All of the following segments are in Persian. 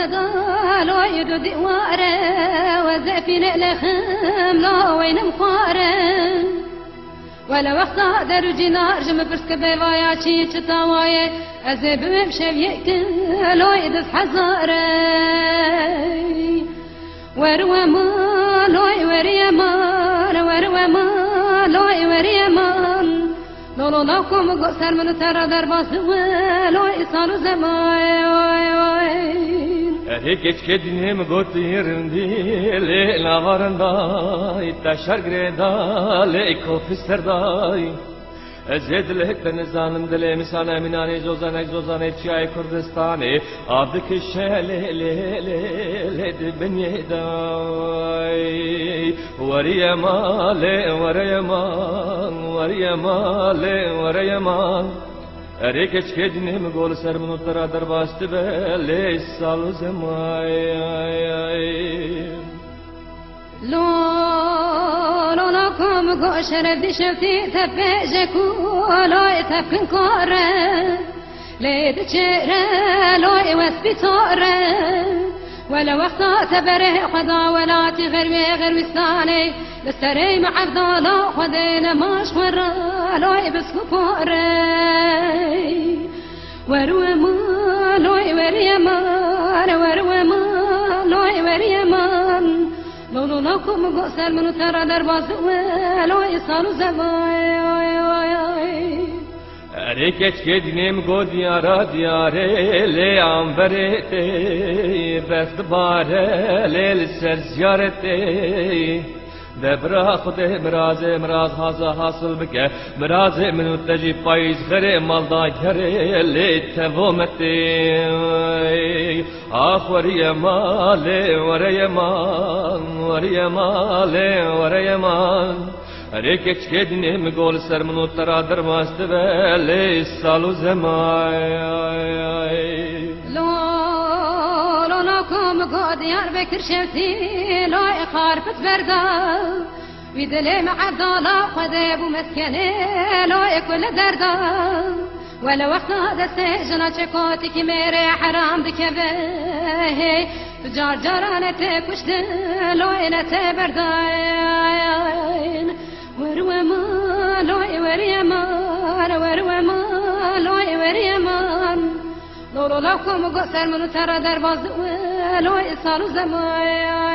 تدالو يدو دواره وزفين لخم لا وين مخاره ولا وقتا درو جنار جم برسك بوايا چي چتاوايه ازب بمشويك لو يدس حزاره وروا ما لو وريا ما وروا ما لو وريا ما لو لكم قصر من ترى درباس لو يصالو زمان هيك كدنهم قلت يرندي لا غرنداي تشر غردا ليكو في السرداي ازيد لك تنزانم دل مثال مناني زوزان چای کردستاني عبدك الشال ل بني داي وريا مال اريك كدني مقول سر من ترى درباست بلي سالو زماي لو لكم قشر دي شفتي تفجكو لو تفكن كوره ليد تشره لو وسبيتوره ولا وقت تبره خدا ولا غير وساني بستري مع عبدالله خدينا ماش ورا لو يبسكو كوره وروا ما لو وريا ما وروا ما لو وريا ما لو لكم قصر من ترى درباز لو يصالو زمان اريك كدنم قد يارا دياره لي عنبرتي بس باره ليل سر زيارتي دبرا خده مراز هذا حاصل بك مراز من تجي فايز غير مالدا غير لي تفومتي وريا مال اريك كدني مقول سر من ترى درماست بلي سالو زماي لو لكم قد يار بكر شفتي لو خارفت بردا ويدلي مع عبدالله خذيب ومسكني لو كل دردا ولا وقت هذا سجنا شكوتك ميري حرام بكبه تجار جارانتك وشت لو إنتي برداين وروا ما لو وريا ما لو وريا ما لو لكم قصر من ترى درباز لو يصالو زمان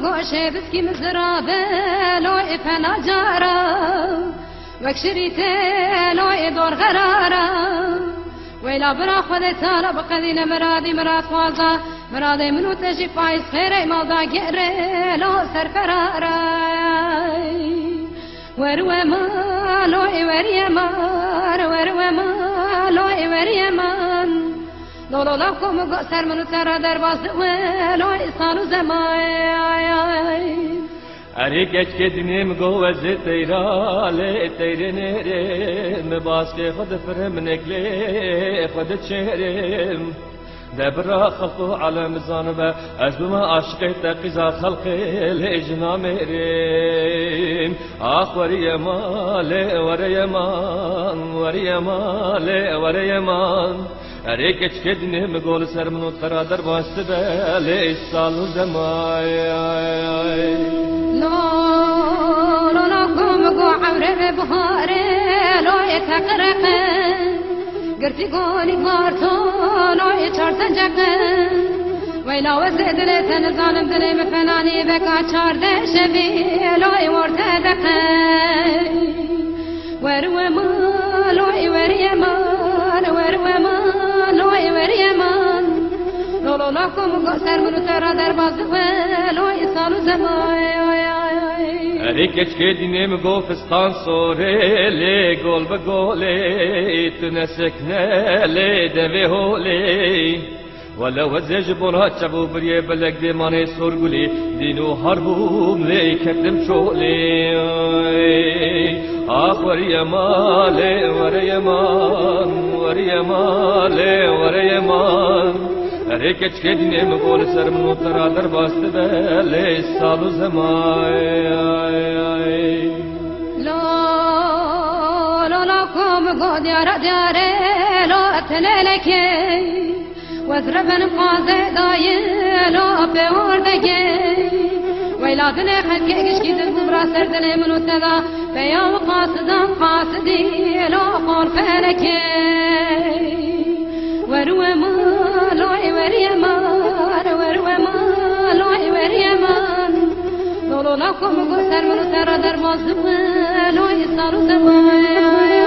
گوشه بسکی مزرابه لوی فنا جارا وکشریته لوی دور غرارا ویلا برا خودتا لبقدین مرادی مراد خوازا مرادی منو تجی فایز خیره مالدا گره لو سرفرارا وروا ما لوی وریا ما لوی وریا ما لو لكم قصر من ترى درباز لو يصالو زمان اريك كدني مقوز تيرا لي تيرني مباسك خد فرمنك لي خد تشهرم دبرا خلقو على مزانبه ازبما عشقي تقيزا خلقي لجنا ميرين وريا مال اريك كدني مقول سر من ترى درباست بالي سالو زماي لو لكم قو عمر بهاري لو يتقرق قرتي قولي بارتو لو يشارت جق ويلا وزد لي تنظالم دلي مفناني بكا شارد شبي لو يورت دق ورما لوی وريمان ورما لوی وريمان لولو لكم قصر من ترى درباز لوی سال زمان ریکش که دینم گفتستان سوره لی گل به گلی تو نسکنه لی دوی هولی ولو وزج برا چبو بریه بلک دیمانه سرگولی دینو هربوم لی کتم شولی آخ وریمان لی وریمان وریمان لی وریمان ریکش که دینم گل سر منو ترا در باست لی سالو زمای لا لكم قد يرداري لا تلالكي وزربن قازي داي لا بوردكي ويلادن خلقي كشكي تنبرا سردني منو تدا فيا وقاصدا قاصدي لا قار فالكي وروما لا وريمان وروما لا وريمان لولو لكم قصر من ترى درباز لو يصاروا زمان